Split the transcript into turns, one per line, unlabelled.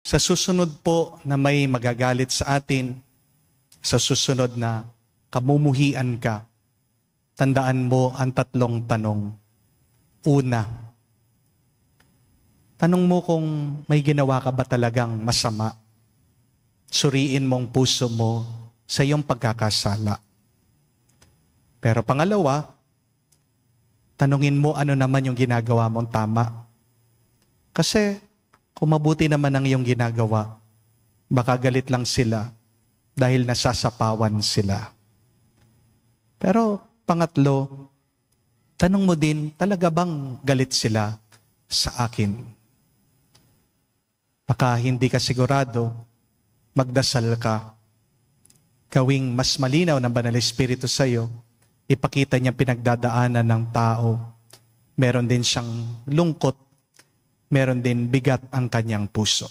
Sa susunod po na may magagalit sa atin, sa susunod na kamumuhian ka, tandaan mo ang 3 tanong. Una, tanong mo kung may ginawa ka ba talagang masama. Suriin mo ang puso mo sa iyong pagkakasala. Pero pangalawa, tanungin mo ano naman yung ginagawa mong tama. Kasi kung mabuti naman ang iyong ginagawa, baka galit lang sila dahil nasasapawan sila. Pero pangatlo, tanong mo din, talaga bang galit sila sa akin? Baka hindi ka sigurado, magdasal ka. Gawing mas malinaw ng Banal Espiritu sa iyo, ipakita niya pinagdadaanan ng tao. Meron din siyang lungkot, meron din bigat ang kanyang puso.